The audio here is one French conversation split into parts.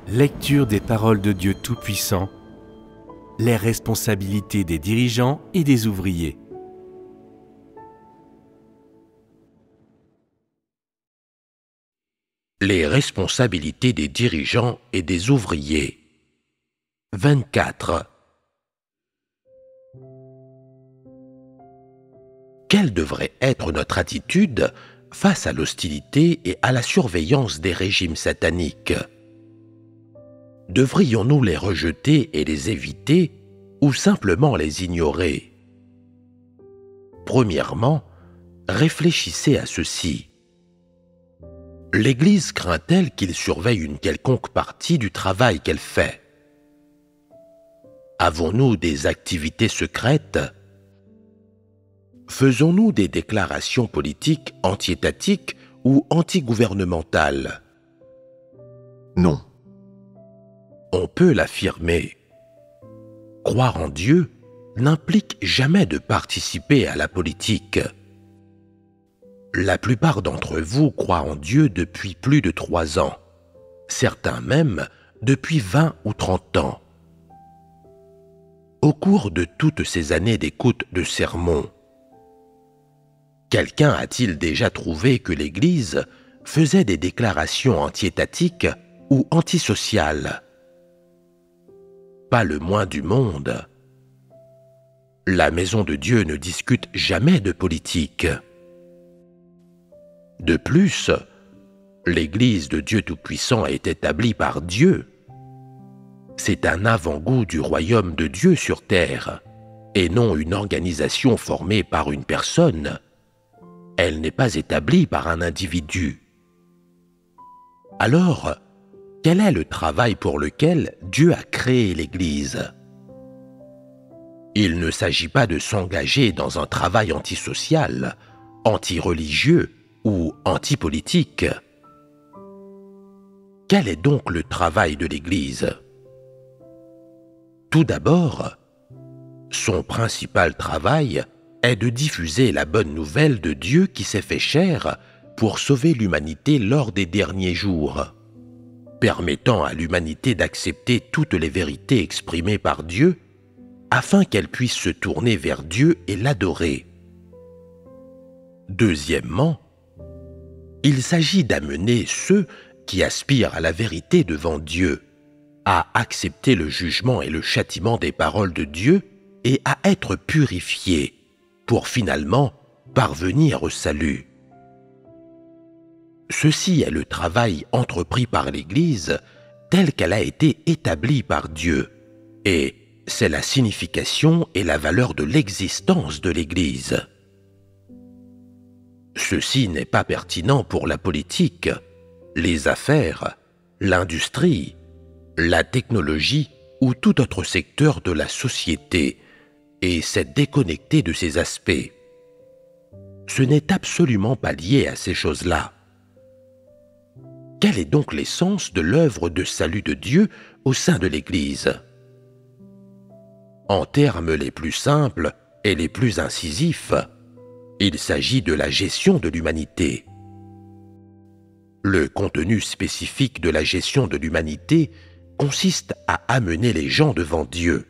Lecture des paroles de Dieu Tout-Puissant, les responsabilités des dirigeants et des ouvriers. Les responsabilités des dirigeants et des ouvriers. 24. Quelle devrait être notre attitude face à l'hostilité et à la surveillance des régimes sataniques? Devrions-nous les rejeter et les éviter ou simplement les ignorer? Premièrement, réfléchissez à ceci. L'Église craint-elle qu'il surveille une quelconque partie du travail qu'elle fait? Avons-nous des activités secrètes? Faisons-nous des déclarations politiques anti-étatiques ou anti-gouvernementales? Non. On peut l'affirmer. Croire en Dieu n'implique jamais de participer à la politique. La plupart d'entre vous croient en Dieu depuis plus de 3 ans, certains même depuis 20 ou 30 ans. Au cours de toutes ces années d'écoute de sermons, quelqu'un a-t-il déjà trouvé que l'Église faisait des déclarations anti-étatiques ou antisociales? Pas le moins du monde. La Maison de Dieu ne discute jamais de politique. De plus, l'Église de Dieu Tout-Puissant est établie par Dieu. C'est un avant-goût du royaume de Dieu sur terre, et non une organisation formée par une personne. Elle n'est pas établie par un individu. Alors, quel est le travail pour lequel Dieu a créé l'Église? Il ne s'agit pas de s'engager dans un travail antisocial, anti-religieux ou anti-politique. Quel est donc le travail de l'Église? Tout d'abord, son principal travail est de diffuser la bonne nouvelle de Dieu qui s'est fait chair pour sauver l'humanité lors des derniers jours, permettant à l'humanité d'accepter toutes les vérités exprimées par Dieu afin qu'elle puisse se tourner vers Dieu et l'adorer. Deuxièmement, il s'agit d'amener ceux qui aspirent à la vérité devant Dieu, à accepter le jugement et le châtiment des paroles de Dieu et à être purifiés pour finalement parvenir au salut. Ceci est le travail entrepris par l'Église telle qu'elle a été établie par Dieu, et c'est la signification et la valeur de l'existence de l'Église. Ceci n'est pas pertinent pour la politique, les affaires, l'industrie, la technologie ou tout autre secteur de la société, et c'est déconnecté de ces aspects. Ce n'est absolument pas lié à ces choses-là. Quel est donc l'essence de l'œuvre de salut de Dieu au sein de l'Église? En termes les plus simples et les plus incisifs, il s'agit de la gestion de l'humanité. Le contenu spécifique de la gestion de l'humanité consiste à amener les gens devant Dieu,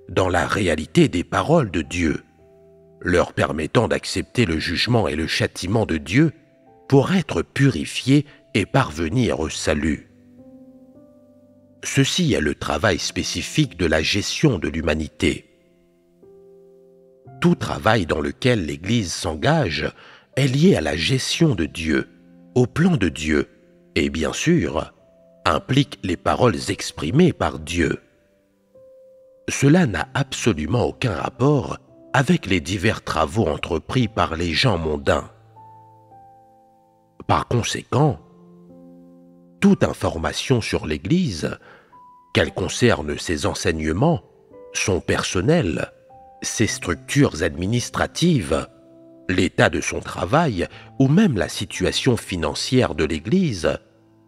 dans la réalité des paroles de Dieu, leur permettant d'accepter le jugement et le châtiment de Dieu pour être purifiés et parvenir au salut. Ceci est le travail spécifique de la gestion de l'humanité. Tout travail dans lequel l'Église s'engage est lié à la gestion de Dieu, au plan de Dieu, et bien sûr, implique les paroles exprimées par Dieu. Cela n'a absolument aucun rapport avec les divers travaux entrepris par les gens mondains. Par conséquent, toute information sur l'Église, qu'elle concerne ses enseignements, son personnel, ses structures administratives, l'état de son travail ou même la situation financière de l'Église,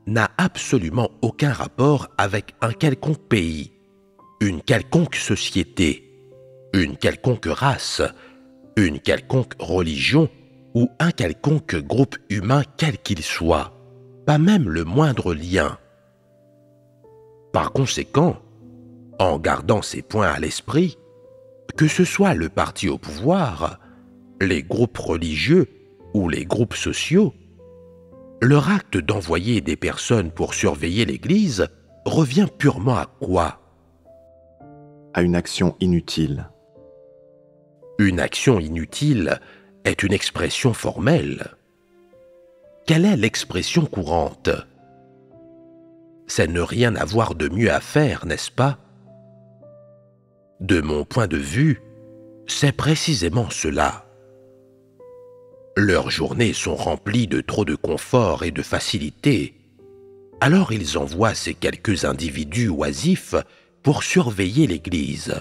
n'a absolument aucun rapport avec un quelconque pays, une quelconque société, une quelconque race, une quelconque religion ou un quelconque groupe humain quel qu'il soit, pas même le moindre lien. Par conséquent, en gardant ces points à l'esprit, que ce soit le parti au pouvoir, les groupes religieux ou les groupes sociaux, leur acte d'envoyer des personnes pour surveiller l'Église revient purement à quoi? À une action inutile. Une action inutile est une expression formelle. Quelle est l'expression courante? C'est ne rien avoir de mieux à faire, n'est-ce pas? De mon point de vue, c'est précisément cela. Leurs journées sont remplies de trop de confort et de facilité. Alors ils envoient ces quelques individus oisifs pour surveiller l'Église,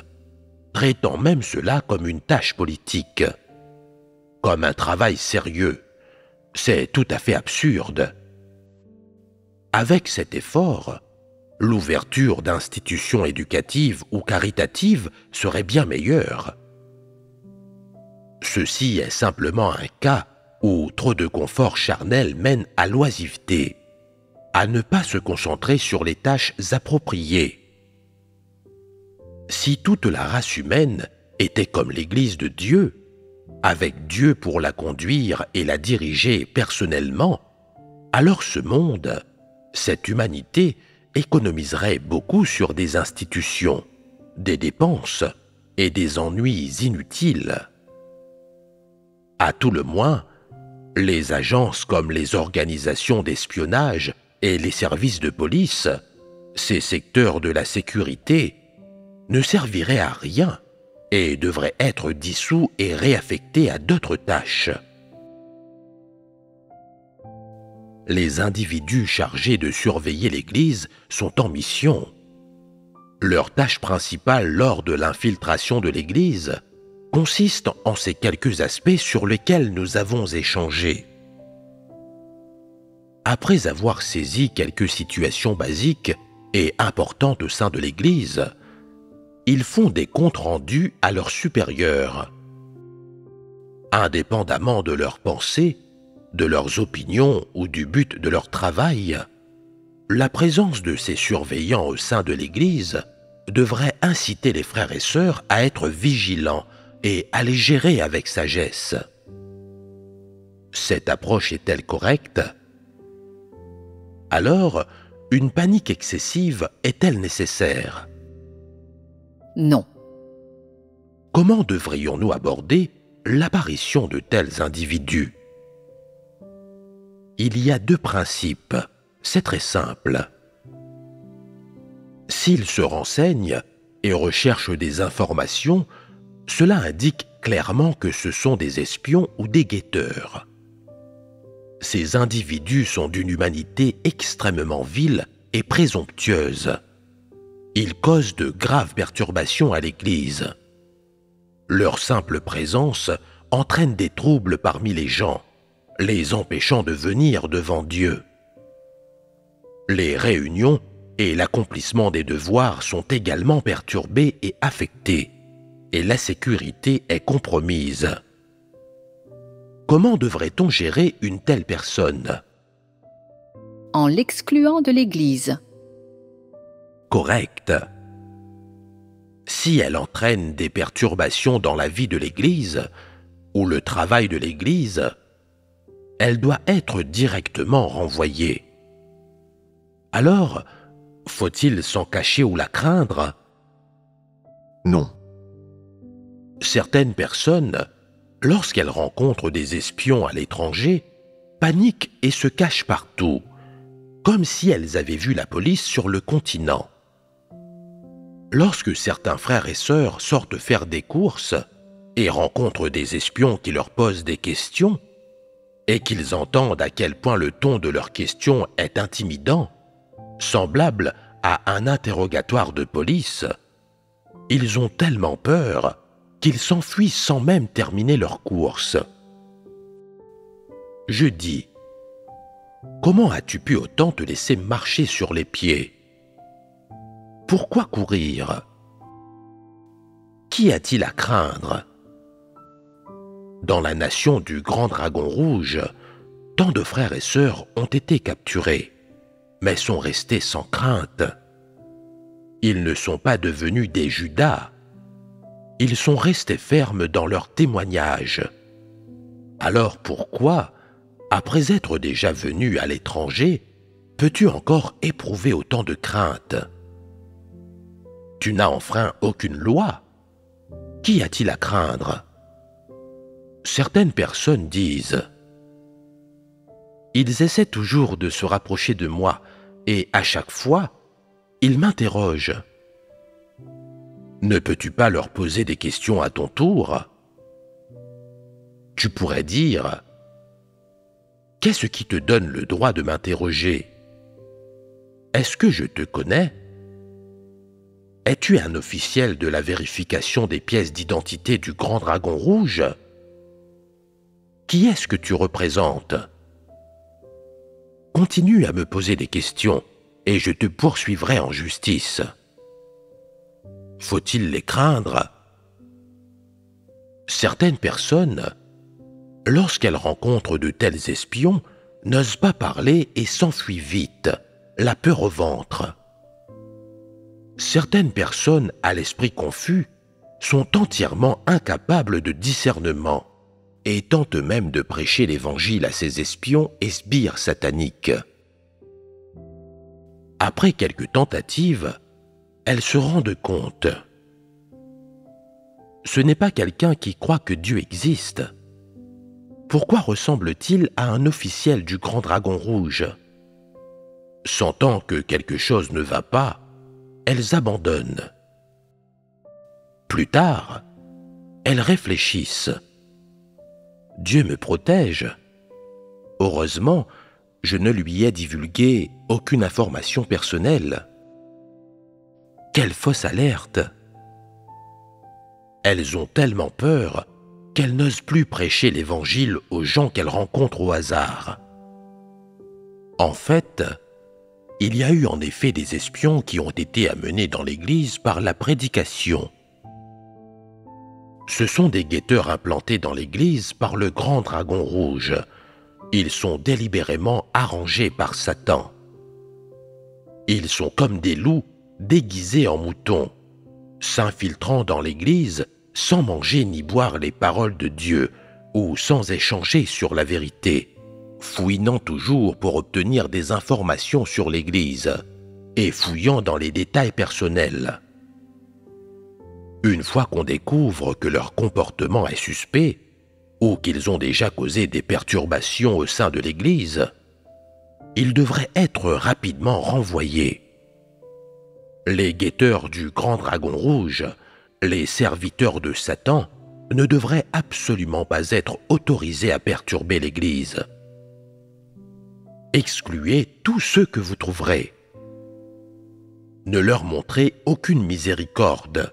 traitant même cela comme une tâche politique, comme un travail sérieux. C'est tout à fait absurde. Avec cet effort, l'ouverture d'institutions éducatives ou caritatives serait bien meilleure. Ceci est simplement un cas où trop de confort charnel mène à l'oisiveté, à ne pas se concentrer sur les tâches appropriées. Si toute la race humaine était comme l'Église de Dieu, avec Dieu pour la conduire et la diriger personnellement, alors ce monde, cette humanité, économiserait beaucoup sur des institutions, des dépenses et des ennuis inutiles. À tout le moins, les agences comme les organisations d'espionnage et les services de police, ces secteurs de la sécurité, ne serviraient à rien et devraient être dissous et réaffectés à d'autres tâches. Les individus chargés de surveiller l'Église sont en mission. Leur tâche principale lors de l'infiltration de l'Église consiste en ces quelques aspects sur lesquels nous avons échangé. Après avoir saisi quelques situations basiques et importantes au sein de l'Église, ils font des comptes rendus à leurs supérieurs. Indépendamment de leurs pensées, de leurs opinions ou du but de leur travail, la présence de ces surveillants au sein de l'Église devrait inciter les frères et sœurs à être vigilants et à les gérer avec sagesse. Cette approche est-elle correcte? Alors, une panique excessive est-elle nécessaire? Non. Comment devrions-nous aborder l'apparition de tels individus? Il y a deux principes, c'est très simple. S'ils se renseignent et recherchent des informations, cela indique clairement que ce sont des espions ou des guetteurs. Ces individus sont d'une humanité extrêmement vile et présomptueuse. Ils causent de graves perturbations à l'Église. Leur simple présence entraîne des troubles parmi les gens, les empêchant de venir devant Dieu. Les réunions et l'accomplissement des devoirs sont également perturbés et affectés, et la sécurité est compromise. Comment devrait-on gérer une telle personne? En l'excluant de l'Église. Correct. Si elle entraîne des perturbations dans la vie de l'Église ou le travail de l'Église, elle doit être directement renvoyée. Alors, faut-il s'en cacher ou la craindre? Non. Certaines personnes, lorsqu'elles rencontrent des espions à l'étranger, paniquent et se cachent partout, comme si elles avaient vu la police sur le continent. Lorsque certains frères et sœurs sortent faire des courses et rencontrent des espions qui leur posent des questions, et qu'ils entendent à quel point le ton de leurs questions est intimidant, semblable à un interrogatoire de police, ils ont tellement peur qu'ils s'enfuient sans même terminer leur course. Je dis, comment as-tu pu autant te laisser marcher sur les pieds? Pourquoi courir? Qui a-t-il à craindre? Dans la nation du Grand Dragon Rouge, tant de frères et sœurs ont été capturés, mais sont restés sans crainte. Ils ne sont pas devenus des Judas. Ils sont restés fermes dans leur témoignage. Alors pourquoi, après être déjà venu à l'étranger, peux-tu encore éprouver autant de crainte? Tu n'as enfreint aucune loi. Qu'y a-t-il à craindre? Certaines personnes disent « Ils essaient toujours de se rapprocher de moi et à chaque fois, ils m'interrogent. » Ne peux-tu pas leur poser des questions à ton tour? Tu pourrais dire « Qu'est-ce qui te donne le droit de m'interroger? Est-ce que je te connais? Es-tu un officiel de la vérification des pièces d'identité du Grand Dragon Rouge? Qui est-ce que tu représentes? Continue à me poser des questions et je te poursuivrai en justice. Faut-il les craindre? Certaines personnes, lorsqu'elles rencontrent de tels espions, n'osent pas parler et s'enfuient vite, la peur au ventre. Certaines personnes à l'esprit confus sont entièrement incapables de discernement et tentent même de prêcher l'évangile à ces espions et sbires sataniques. Après quelques tentatives, elles se rendent compte. Ce n'est pas quelqu'un qui croit que Dieu existe. Pourquoi ressemble-t-il à un officiel du Grand Dragon Rouge? Sentant que quelque chose ne va pas, elles abandonnent. Plus tard, elles réfléchissent. Dieu me protège. Heureusement, je ne lui ai divulgué aucune information personnelle. Quelle fausse alerte! Elles ont tellement peur qu'elles n'osent plus prêcher l'évangile aux gens qu'elles rencontrent au hasard. En fait, il y a eu en effet des espions qui ont été amenés dans l'Église par la prédication. Ce sont des guetteurs implantés dans l'Église par le Grand Dragon Rouge. Ils sont délibérément arrangés par Satan. Ils sont comme des loups déguisés en moutons, s'infiltrant dans l'Église sans manger ni boire les paroles de Dieu ou sans échanger sur la vérité, fouinant toujours pour obtenir des informations sur l'Église et fouillant dans les détails personnels. Une fois qu'on découvre que leur comportement est suspect ou qu'ils ont déjà causé des perturbations au sein de l'Église, ils devraient être rapidement renvoyés. Les guetteurs du Grand Dragon Rouge, les serviteurs de Satan, ne devraient absolument pas être autorisés à perturber l'Église. Excluez tous ceux que vous trouverez. Ne leur montrez aucune miséricorde.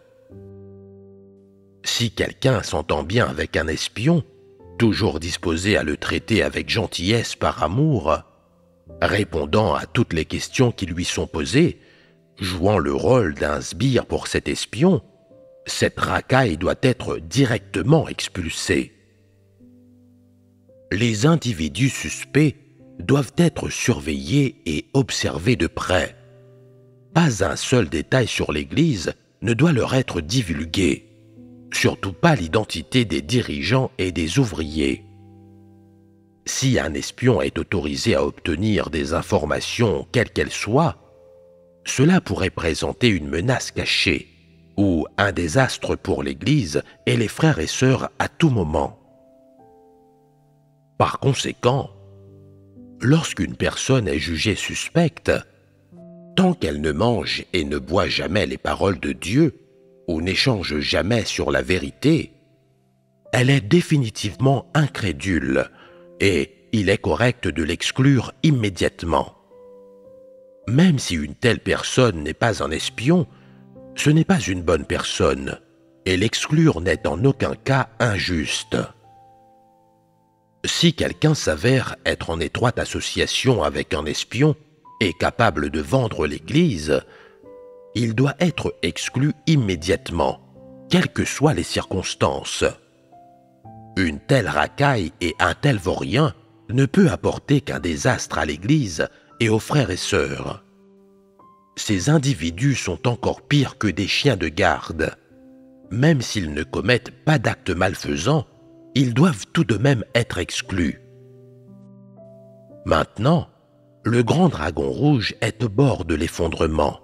Si quelqu'un s'entend bien avec un espion, toujours disposé à le traiter avec gentillesse par amour, répondant à toutes les questions qui lui sont posées, jouant le rôle d'un sbire pour cet espion, cette racaille doit être directement expulsée. Les individus suspects doivent être surveillés et observés de près. Pas un seul détail sur l'Église ne doit leur être divulgué, surtout pas l'identité des dirigeants et des ouvriers. Si un espion est autorisé à obtenir des informations quelles qu'elles soient, cela pourrait présenter une menace cachée ou un désastre pour l'Église et les frères et sœurs à tout moment. Par conséquent, lorsqu'une personne est jugée suspecte, tant qu'elle ne mange et ne boit jamais les paroles de Dieu ou n'échange jamais sur la vérité, elle est définitivement incrédule et il est correct de l'exclure immédiatement. Même si une telle personne n'est pas un espion, ce n'est pas une bonne personne, et l'exclure n'est en aucun cas injuste. Si quelqu'un s'avère être en étroite association avec un espion et capable de vendre l'Église, il doit être exclu immédiatement, quelles que soient les circonstances. Une telle racaille et un tel vaurien ne peut apporter qu'un désastre à l'Église et aux frères et sœurs. Ces individus sont encore pires que des chiens de garde. Même s'ils ne commettent pas d'actes malfaisants, ils doivent tout de même être exclus. Maintenant, le grand dragon rouge est au bord de l'effondrement,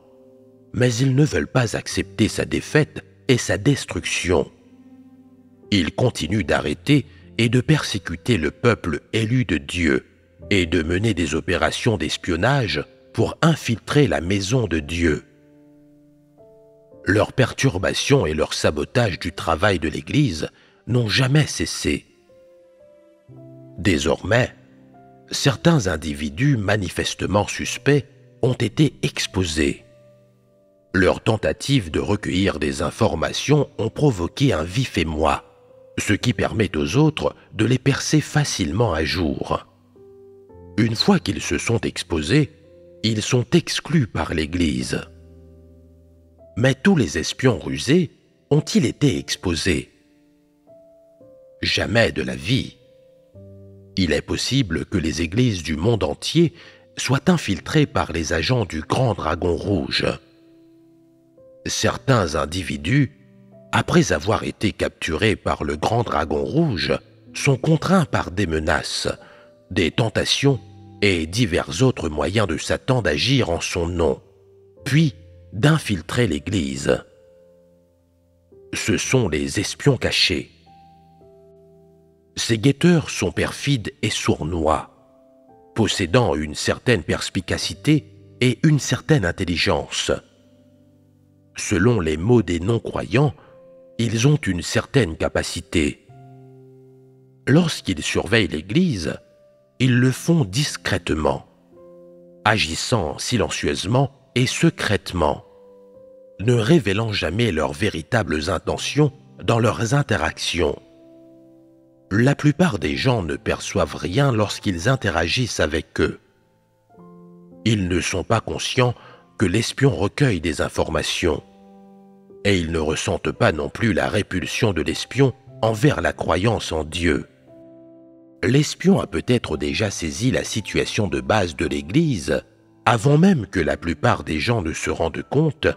mais ils ne veulent pas accepter sa défaite et sa destruction. Ils continuent d'arrêter et de persécuter le peuple élu de Dieu et de mener des opérations d'espionnage pour infiltrer la maison de Dieu. Leur perturbation et leur sabotage du travail de l'Église n'ont jamais cessé. Désormais, certains individus manifestement suspects ont été exposés. Leurs tentatives de recueillir des informations ont provoqué un vif émoi, ce qui permet aux autres de les percer facilement à jour. Une fois qu'ils se sont exposés, ils sont exclus par l'Église. Mais tous les espions rusés ont-ils été exposés? Jamais de la vie. Il est possible que les églises du monde entier soient infiltrées par les agents du grand dragon rouge. Certains individus, après avoir été capturés par le grand dragon rouge, sont contraints par des menaces, des tentations et divers autres moyens de Satan d'agir en son nom, puis d'infiltrer l'Église. Ce sont les espions cachés. Ces guetteurs sont perfides et sournois, possédant une certaine perspicacité et une certaine intelligence. Selon les mots des non-croyants, ils ont une certaine capacité. Lorsqu'ils surveillent l'Église, ils le font discrètement, agissant silencieusement et secrètement, ne révélant jamais leurs véritables intentions dans leurs interactions. La plupart des gens ne perçoivent rien lorsqu'ils interagissent avec eux. Ils ne sont pas conscients que l'espion recueille des informations, et ils ne ressentent pas non plus la répulsion de l'espion envers la croyance en Dieu. L'espion a peut-être déjà saisi la situation de base de l'Église avant même que la plupart des gens ne se rendent compte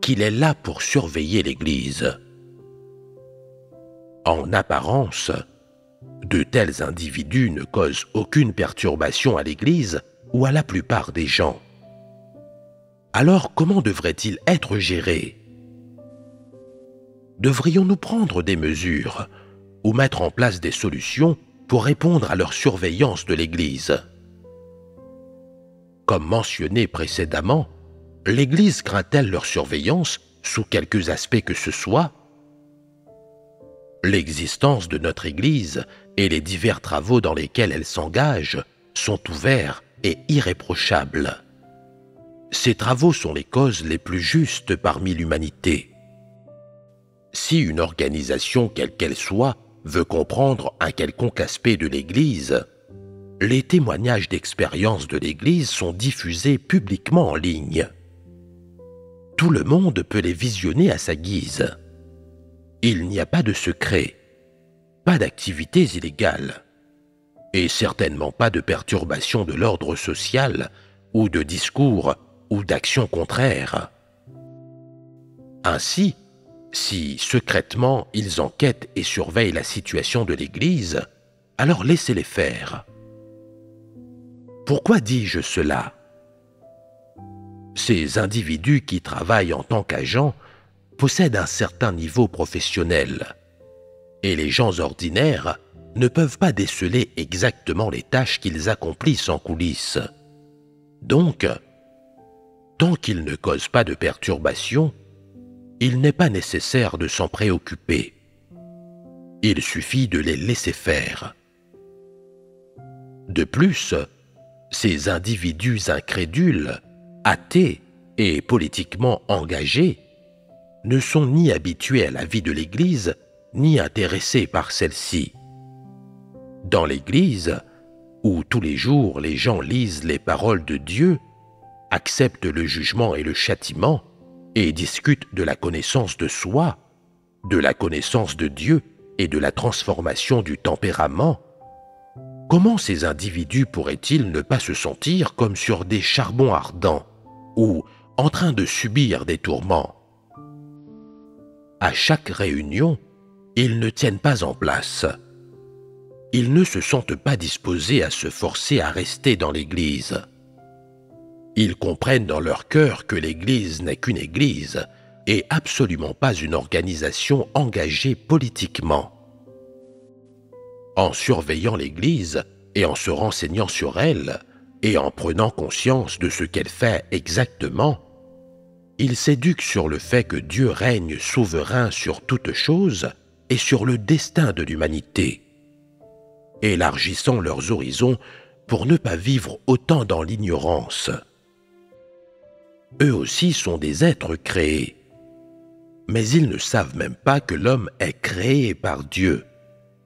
qu'il est là pour surveiller l'Église. En apparence, de tels individus ne causent aucune perturbation à l'Église ou à la plupart des gens. Alors comment devraient-ils être gérés? Devrions-nous prendre des mesures ou mettre en place des solutions pour répondre à leur surveillance de l'Église? Comme mentionné précédemment, l'Église craint-elle leur surveillance sous quelques aspects que ce soit? L'existence de notre Église et les divers travaux dans lesquels elle s'engage sont ouverts et irréprochables. Ces travaux sont les causes les plus justes parmi l'humanité. Si une organisation, quelle qu'elle soit, veut comprendre un quelconque aspect de l'Église, les témoignages d'expérience de l'Église sont diffusés publiquement en ligne. Tout le monde peut les visionner à sa guise. Il n'y a pas de secret, pas d'activités illégales, et certainement pas de perturbation de l'ordre social, ou de discours, ou d'actions contraires. Ainsi, si secrètement ils enquêtent et surveillent la situation de l'Église, alors laissez-les faire. Pourquoi dis-je cela? Ces individus qui travaillent en tant qu'agents possèdent un certain niveau professionnel, et les gens ordinaires ne peuvent pas déceler exactement les tâches qu'ils accomplissent en coulisses. Donc, tant qu'ils ne causent pas de perturbation, il n'est pas nécessaire de s'en préoccuper. Il suffit de les laisser faire. De plus, ces individus incrédules, athées et politiquement engagés ne sont ni habitués à la vie de l'Église, ni intéressés par celle-ci. Dans l'Église, où tous les jours les gens lisent les paroles de Dieu, acceptent le jugement et le châtiment, et discutent de la connaissance de soi, de la connaissance de Dieu et de la transformation du tempérament, comment ces individus pourraient-ils ne pas se sentir comme sur des charbons ardents ou en train de subir des tourments. À chaque réunion, ils ne tiennent pas en place. Ils ne se sentent pas disposés à se forcer à rester dans l'Église. Ils comprennent dans leur cœur que l'Église n'est qu'une Église et absolument pas une organisation engagée politiquement. En surveillant l'Église et en se renseignant sur elle, et en prenant conscience de ce qu'elle fait exactement, ils s'éduquent sur le fait que Dieu règne souverain sur toute chose et sur le destin de l'humanité, élargissant leurs horizons pour ne pas vivre autant dans l'ignorance. Eux aussi sont des êtres créés, mais ils ne savent même pas que l'homme est créé par Dieu,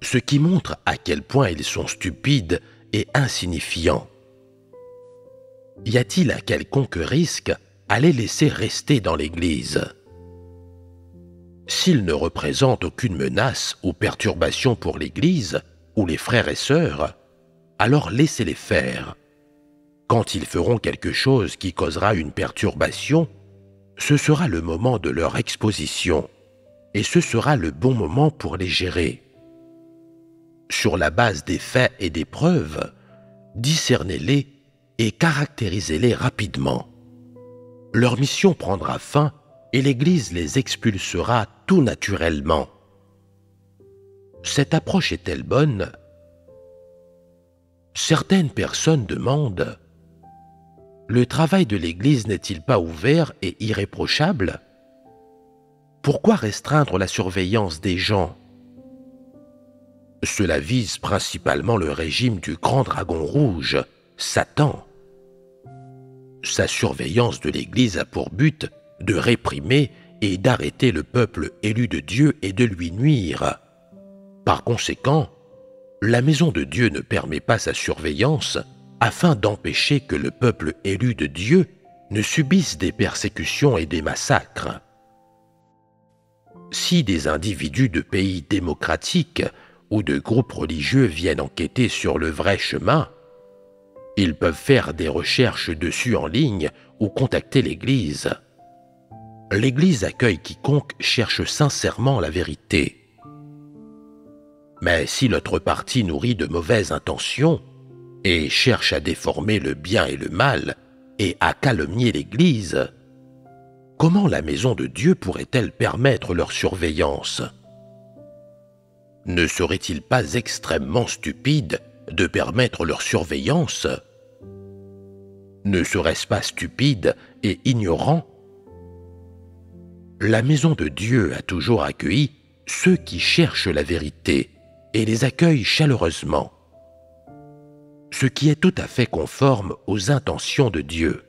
ce qui montre à quel point ils sont stupides et insignifiants. Y a-t-il un quelconque risque à les laisser rester dans l'Église? S'ils ne représentent aucune menace ou perturbation pour l'Église ou les frères et sœurs, alors laissez-les faire. Quand ils feront quelque chose qui causera une perturbation, ce sera le moment de leur exposition, et ce sera le bon moment pour les gérer. Sur la base des faits et des preuves, discernez-les et caractérisez-les rapidement. Leur mission prendra fin et l'Église les expulsera tout naturellement. Cette approche est-elle bonne? Certaines personnes demandent: le travail de l'Église n'est-il pas ouvert et irréprochable? Pourquoi restreindre la surveillance des gens? Cela vise principalement le régime du grand dragon rouge, Satan. Sa surveillance de l'Église a pour but de réprimer et d'arrêter le peuple élu de Dieu et de lui nuire. Par conséquent, la maison de Dieu ne permet pas sa surveillance afin d'empêcher que le peuple élu de Dieu ne subisse des persécutions et des massacres. Si des individus de pays démocratiques ou de groupes religieux viennent enquêter sur le vrai chemin, ils peuvent faire des recherches dessus en ligne ou contacter l'Église. L'Église accueille quiconque cherche sincèrement la vérité. Mais si l'autre partie nourrit de mauvaises intentions et cherche à déformer le bien et le mal et à calomnier l'Église, comment la maison de Dieu pourrait-elle permettre leur surveillance? Ne serait-il pas extrêmement stupide de permettre leur surveillance? Ne serait-ce pas stupide et ignorant? La maison de Dieu a toujours accueilli ceux qui cherchent la vérité et les accueille chaleureusement, ce qui est tout à fait conforme aux intentions de Dieu.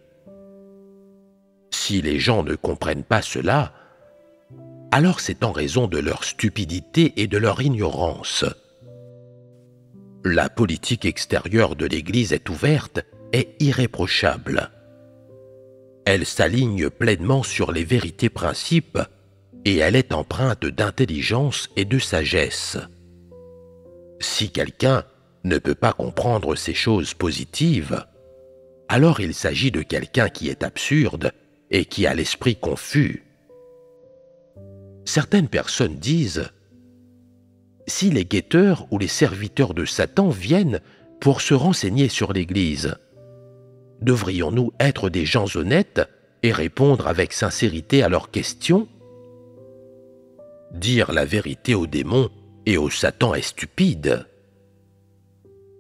Si les gens ne comprennent pas cela, alors c'est en raison de leur stupidité et de leur ignorance. La politique extérieure de l'Église est ouverte et irréprochable. Elle s'aligne pleinement sur les vérités principes et elle est empreinte d'intelligence et de sagesse. Si quelqu'un ne peut pas comprendre ces choses positives, alors il s'agit de quelqu'un qui est absurde et qui a l'esprit confus. Certaines personnes disent: si les guetteurs ou les serviteurs de Satan viennent pour se renseigner sur l'Église, devrions-nous être des gens honnêtes et répondre avec sincérité à leurs questions? Dire la vérité aux démons et au Satan est stupide.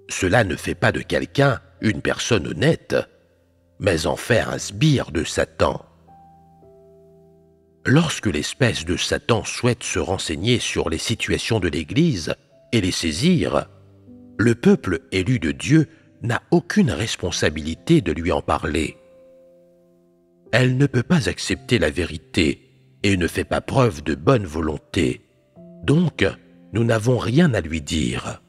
Cela ne fait pas de quelqu'un une personne honnête, mais en faire un sbire de Satan. Lorsque l'espèce de Satan souhaite se renseigner sur les situations de l'Église et les saisir, le peuple élu de Dieu n'a aucune responsabilité de lui en parler. Elle ne peut pas accepter la vérité et ne fait pas preuve de bonne volonté. Donc, nous n'avons rien à lui dire.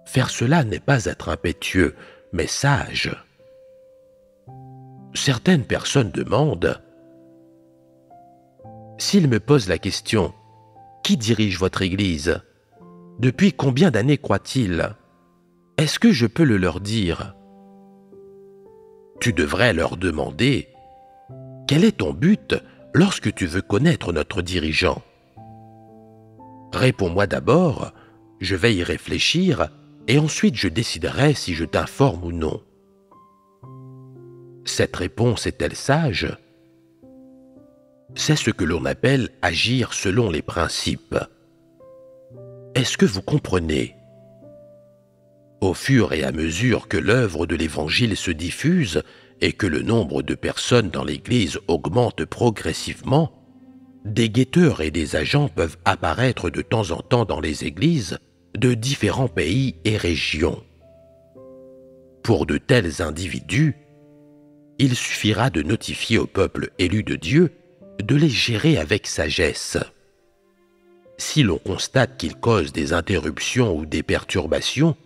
Faire cela n'est pas être impétueux, mais sage. Certaines personnes demandent: s'il me pose la question, qui dirige votre Église? Depuis combien d'années croit-il? Est-ce que je peux le leur dire? Tu devrais leur demander: quel est ton but lorsque tu veux connaître notre dirigeant? Réponds-moi d'abord, je vais y réfléchir et ensuite je déciderai si je t'informe ou non. Cette réponse est-elle sage? C'est ce que l'on appelle agir selon les principes. Est-ce que vous comprenez? Au fur et à mesure que l'œuvre de l'Évangile se diffuse et que le nombre de personnes dans l'Église augmente progressivement, des guetteurs et des agents peuvent apparaître de temps en temps dans les églises de différents pays et régions. Pour de tels individus, il suffira de notifier au peuple élu de Dieu de les gérer avec sagesse. Si l'on constate qu'ils causent des interruptions ou des perturbations,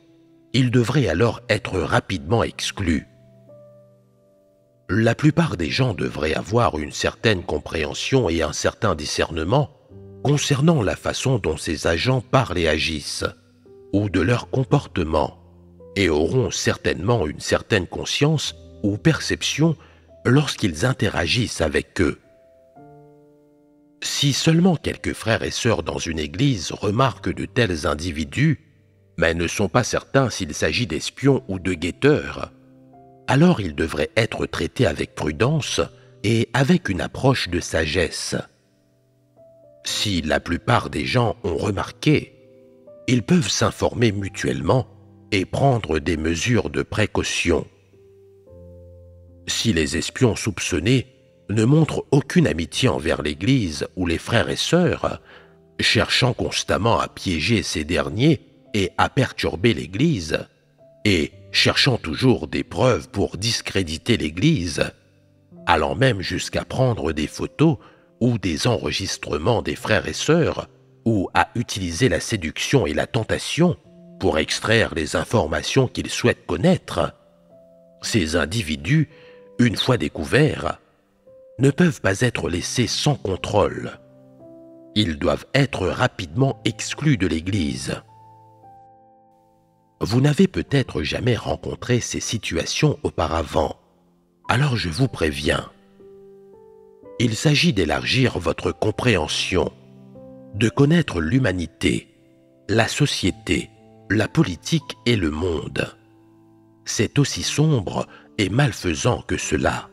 ils devraient alors être rapidement exclus. La plupart des gens devraient avoir une certaine compréhension et un certain discernement concernant la façon dont ces agents parlent et agissent, ou de leur comportement, et auront certainement une certaine conscience ou perception lorsqu'ils interagissent avec eux. Si seulement quelques frères et sœurs dans une église remarquent de tels individus, mais ne sont pas certains s'il s'agit d'espions ou de guetteurs, alors ils devraient être traités avec prudence et avec une approche de sagesse. Si la plupart des gens ont remarqué, ils peuvent s'informer mutuellement et prendre des mesures de précaution. Si les espions soupçonnés ne montrent aucune amitié envers l'Église ou les frères et sœurs, cherchant constamment à piéger ces derniers et à perturber l'Église, et cherchant toujours des preuves pour discréditer l'Église, allant même jusqu'à prendre des photos ou des enregistrements des frères et sœurs, ou à utiliser la séduction et la tentation pour extraire les informations qu'ils souhaitent connaître, ces individus, une fois découverts, ne peuvent pas être laissés sans contrôle. Ils doivent être rapidement exclus de l'Église. Vous n'avez peut-être jamais rencontré ces situations auparavant, alors je vous préviens. Il s'agit d'élargir votre compréhension, de connaître l'humanité, la société, la politique et le monde. C'est aussi sombre et malfaisant que cela.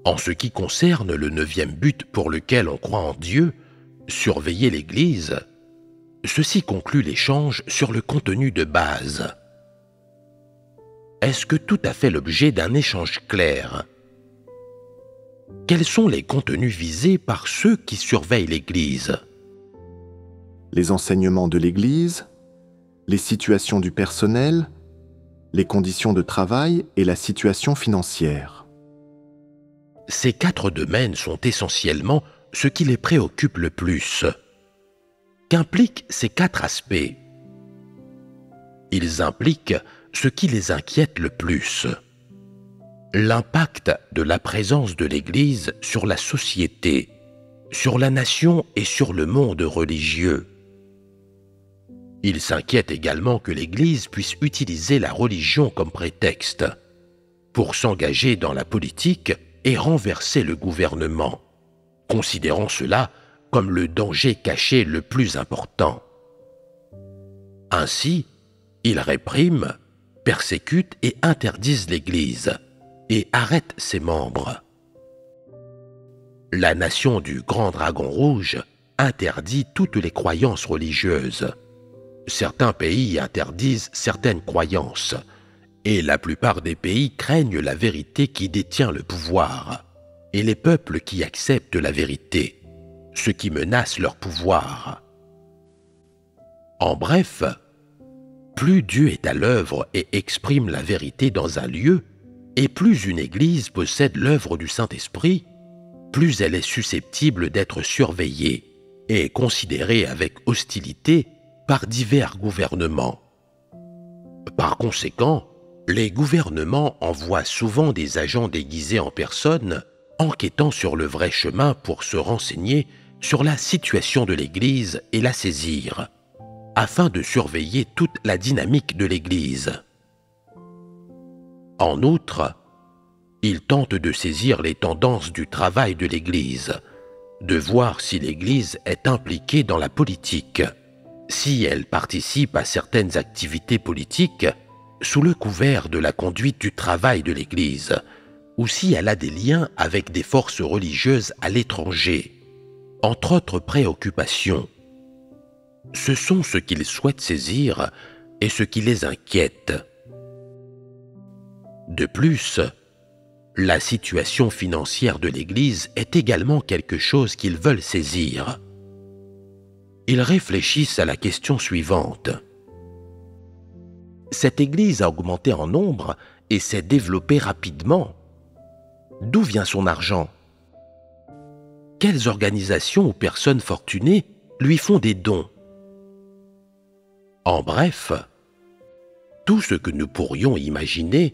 En ce qui concerne le 9e but pour lequel on croit en Dieu, surveiller l'Église, ceci conclut l'échange sur le contenu de base. Est-ce que tout a fait l'objet d'un échange clair? Quels sont les contenus visés par ceux qui surveillent l'Église? Les enseignements de l'Église, les situations du personnel, les conditions de travail et la situation financière. Ces 4 domaines sont essentiellement ce qui les préoccupe le plus. Qu'impliquent ces 4 aspects? Ils impliquent ce qui les inquiète le plus. L'impact de la présence de l'Église sur la société, sur la nation et sur le monde religieux. Ils s'inquiètent également que l'Église puisse utiliser la religion comme prétexte pour s'engager dans la politique et renverser le gouvernement, considérant cela comme le danger caché le plus important. Ainsi, ils répriment, persécutent et interdisent l'Église et arrêtent ses membres. La nation du Grand Dragon Rouge interdit toutes les croyances religieuses. Certains pays interdisent certaines croyances, et la plupart des pays craignent la vérité qui détient le pouvoir, et les peuples qui acceptent la vérité, ce qui menace leur pouvoir. En bref, plus Dieu est à l'œuvre et exprime la vérité dans un lieu, et plus une Église possède l'œuvre du Saint-Esprit, plus elle est susceptible d'être surveillée et considérée avec hostilité par divers gouvernements. Par conséquent, les gouvernements envoient souvent des agents déguisés en personne enquêtant sur le vrai chemin pour se renseigner sur la situation de l'Église et la saisir, afin de surveiller toute la dynamique de l'Église. En outre, Ils tentent de saisir les tendances du travail de l'Église, de voir si l'Église est impliquée dans la politique, si elle participe à certaines activités politiques sous le couvert de la conduite du travail de l'Église, ou si elle a des liens avec des forces religieuses à l'étranger, entre autres préoccupations. Ce sont ce qu'ils souhaitent saisir et ce qui les inquiète. De plus, la situation financière de l'Église est également quelque chose qu'ils veulent saisir. Ils réfléchissent à la question suivante. Cette Église a augmenté en nombre et s'est développée rapidement. D'où vient son argent? Quelles organisations ou personnes fortunées lui font des dons? En bref, tout ce que nous pourrions imaginer,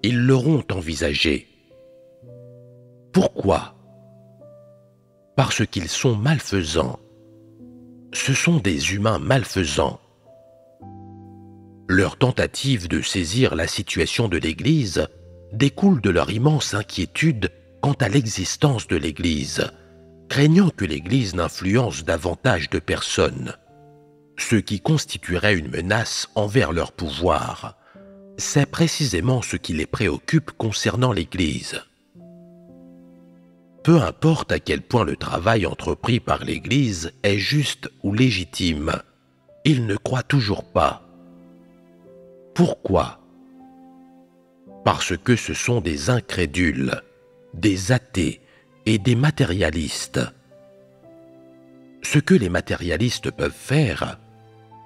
ils l'auront envisagé. Pourquoi? Parce qu'ils sont malfaisants. Ce sont des humains malfaisants. Leur tentative de saisir la situation de l'Église découle de leur immense inquiétude quant à l'existence de l'Église, craignant que l'Église n'influence davantage de personnes, ce qui constituerait une menace envers leur pouvoir. C'est précisément ce qui les préoccupe concernant l'Église. Peu importe à quel point le travail entrepris par l'Église est juste ou légitime, ils ne croient toujours pas. Pourquoi? Parce que ce sont des incrédules, des athées et des matérialistes. Ce que les matérialistes peuvent faire,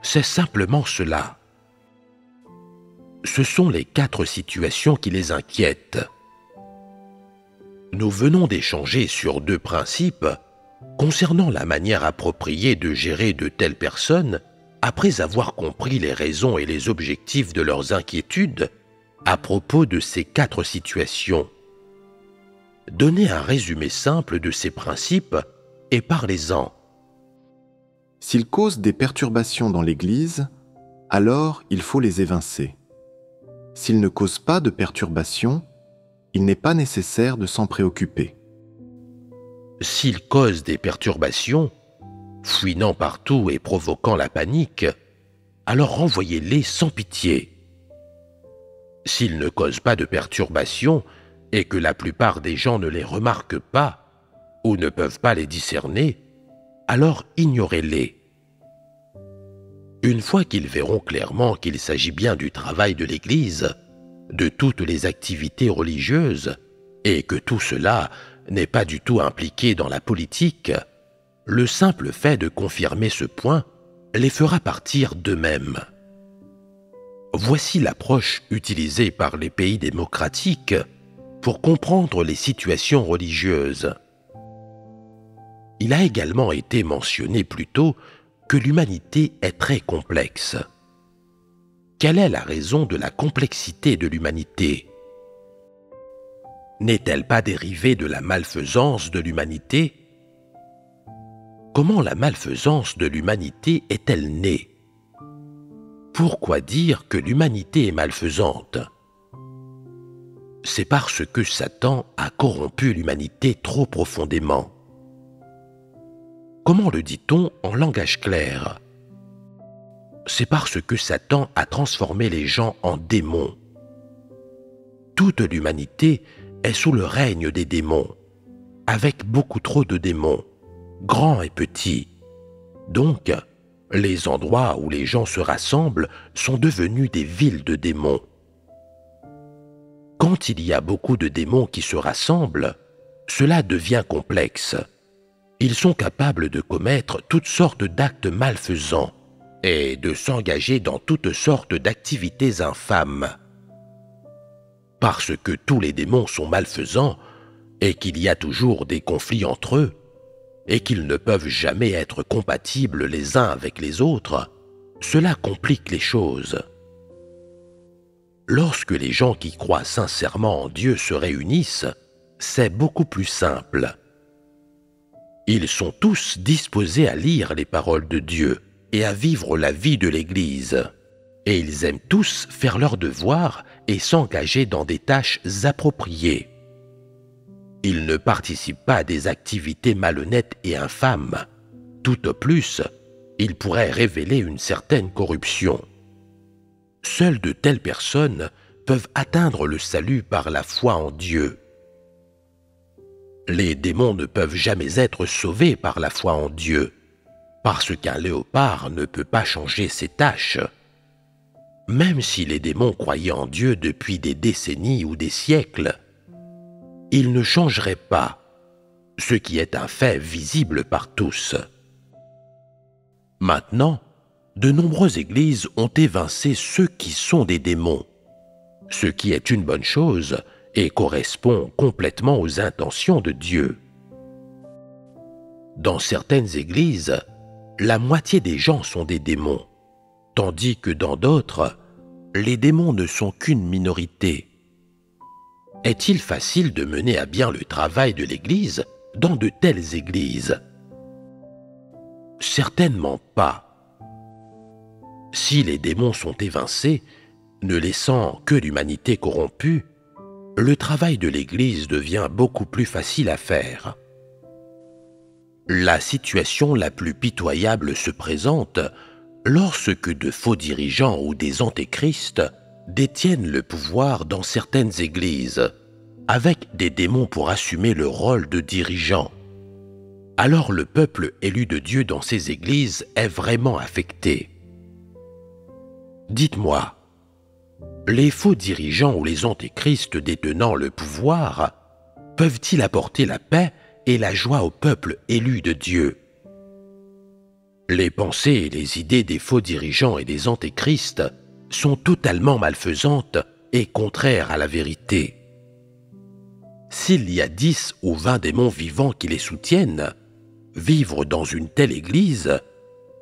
c'est simplement cela. Ce sont les 4 situations qui les inquiètent. Nous venons d'échanger sur 2 principes concernant la manière appropriée de gérer de telles personnes après avoir compris les raisons et les objectifs de leurs inquiétudes à propos de ces 4 situations. Donnez un résumé simple de ces principes et parlez-en. S'ils causent des perturbations dans l'Église, alors il faut les évincer. S'ils ne causent pas de perturbations, il n'est pas nécessaire de s'en préoccuper. S'ils causent des perturbations, fouinant partout et provoquant la panique, alors renvoyez-les sans pitié. S'ils ne causent pas de perturbations et que la plupart des gens ne les remarquent pas ou ne peuvent pas les discerner, alors ignorez-les. Une fois qu'ils verront clairement qu'il s'agit bien du travail de l'Église, de toutes les activités religieuses, et que tout cela n'est pas du tout impliqué dans la politique, le simple fait de confirmer ce point les fera partir d'eux-mêmes. Voici l'approche utilisée par les pays démocratiques pour comprendre les situations religieuses. Il a également été mentionné plus tôt que l'humanité est très complexe. Quelle est la raison de la complexité de l'humanité? N'est-elle pas dérivée de la malfaisance de l'humanité? Comment la malfaisance de l'humanité est-elle née? Pourquoi dire que l'humanité est malfaisante? C'est parce que Satan a corrompu l'humanité trop profondément. Comment le dit-on en langage clair? C'est parce que Satan a transformé les gens en démons. Toute l'humanité est sous le règne des démons, avec beaucoup trop de démons, grands et petits. Donc, les endroits où les gens se rassemblent sont devenus des villes de démons. Quand il y a beaucoup de démons qui se rassemblent, cela devient complexe. Ils sont capables de commettre toutes sortes d'actes malfaisants et de s'engager dans toutes sortes d'activités infâmes. Parce que tous les démons sont malfaisants et qu'il y a toujours des conflits entre eux, et qu'ils ne peuvent jamais être compatibles les uns avec les autres, cela complique les choses. Lorsque les gens qui croient sincèrement en Dieu se réunissent, c'est beaucoup plus simple. Ils sont tous disposés à lire les paroles de Dieu et à vivre la vie de l'Église, et ils aiment tous faire leur devoir et s'engager dans des tâches appropriées. Ils ne participent pas à des activités malhonnêtes et infâmes. Tout au plus, ils pourraient révéler une certaine corruption. Seules de telles personnes peuvent atteindre le salut par la foi en Dieu. Les démons ne peuvent jamais être sauvés par la foi en Dieu, parce qu'un léopard ne peut pas changer ses taches. Même si les démons croyaient en Dieu depuis des décennies ou des siècles, ils ne changeraient pas, ce qui est un fait visible par tous. Maintenant, de nombreuses églises ont évincé ceux qui sont des démons, ce qui est une bonne chose et correspond complètement aux intentions de Dieu. Dans certaines églises, la moitié des gens sont des démons, tandis que dans d'autres, les démons ne sont qu'une minorité. Est-il facile de mener à bien le travail de l'Église dans de telles églises? Certainement pas. Si les démons sont évincés, ne laissant que l'humanité corrompue, le travail de l'Église devient beaucoup plus facile à faire. La situation la plus pitoyable se présente lorsque de faux dirigeants ou des antéchrists détiennent le pouvoir dans certaines églises, avec des démons pour assumer le rôle de dirigeants. Alors le peuple élu de Dieu dans ces églises est vraiment affecté. Dites-moi, les faux dirigeants ou les antéchrists détenant le pouvoir peuvent-ils apporter la paix et la joie au peuple élu de Dieu? Les pensées et les idées des faux dirigeants et des antéchrists sont totalement malfaisantes et contraires à la vérité. S'il y a 10 ou 20 démons vivants qui les soutiennent, vivre dans une telle église,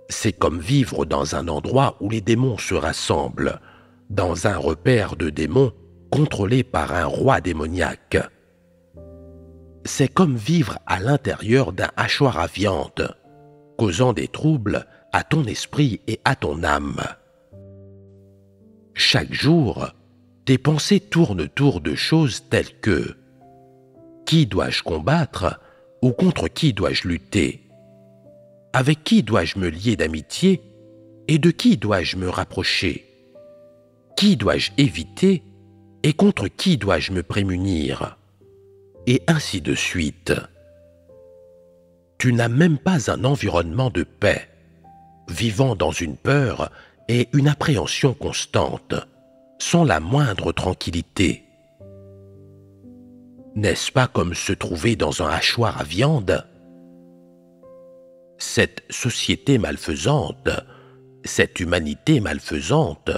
c'est comme vivre dans un endroit où les démons se rassemblent, dans un repère de démons contrôlé par un roi démoniaque. C'est comme vivre à l'intérieur d'un hachoir à viande, causant des troubles à ton esprit et à ton âme. Chaque jour, tes pensées tournent autour de choses telles que « Qui dois-je combattre ou contre qui dois-je lutter? Avec qui dois-je me lier d'amitié et de qui dois-je me rapprocher? Qui dois-je éviter et contre qui dois-je me prémunir ?» Et ainsi de suite. Tu n'as même pas un environnement de paix, vivant dans une peur et une appréhension constante, sans la moindre tranquillité. N'est-ce pas comme se trouver dans un hachoir à viande? Cette société malfaisante, cette humanité malfaisante,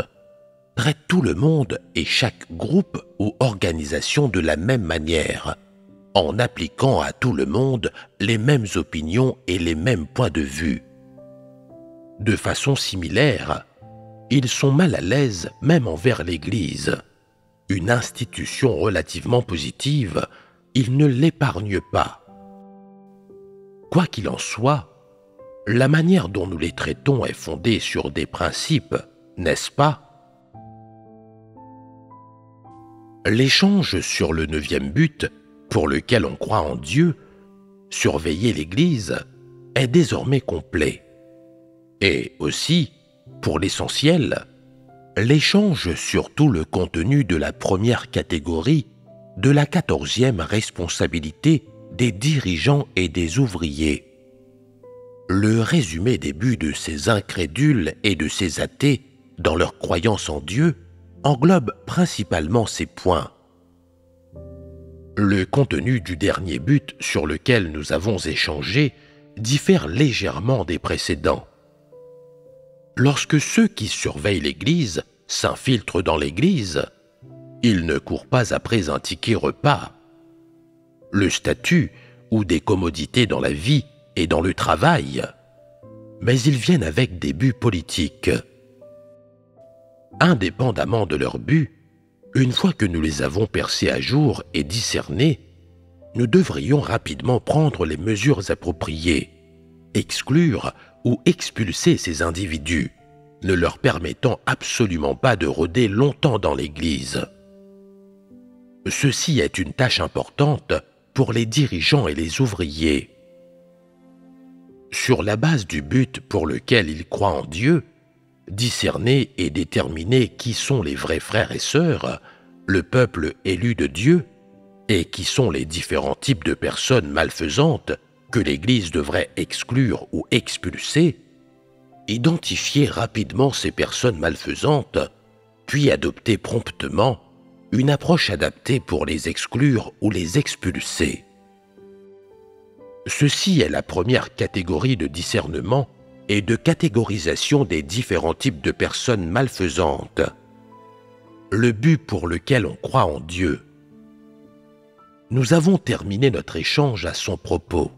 traite tout le monde et chaque groupe ou organisation de la même manière, en appliquant à tout le monde les mêmes opinions et les mêmes points de vue. De façon similaire, ils sont mal à l'aise même envers l'Église. Une institution relativement positive, ils ne l'épargnent pas. Quoi qu'il en soit, la manière dont nous les traitons est fondée sur des principes, n'est-ce pas? L'échange sur le 9e but, pour lequel on croit en Dieu, surveiller l'Église, est désormais complet. Et aussi, pour l'essentiel, l'échange sur tout le contenu de la première catégorie de la 14e responsabilité des dirigeants et des ouvriers. Le résumé des buts de ces incrédules et de ces athées dans leur croyance en Dieu englobe principalement ces points. Le contenu du dernier but sur lequel nous avons échangé diffère légèrement des précédents. Lorsque ceux qui surveillent l'Église s'infiltrent dans l'Église, ils ne courent pas après un ticket repas. Le statut ou des commodités dans la vie et dans le travail, mais ils viennent avec des buts politiques. Indépendamment de leurs buts, une fois que nous les avons percés à jour et discernés, nous devrions rapidement prendre les mesures appropriées, exclure ou expulser ces individus, ne leur permettant absolument pas de rôder longtemps dans l'Église. Ceci est une tâche importante pour les dirigeants et les ouvriers. Sur la base du but pour lequel ils croient en Dieu, discerner et déterminer qui sont les vrais frères et sœurs, le peuple élu de Dieu, et qui sont les différents types de personnes malfaisantes que l'Église devrait exclure ou expulser, identifier rapidement ces personnes malfaisantes, puis adopter promptement une approche adaptée pour les exclure ou les expulser. Ceci est la première catégorie de discernement et de catégorisation des différents types de personnes malfaisantes. Le but pour lequel on croit en Dieu. Nous avons terminé notre échange à son propos.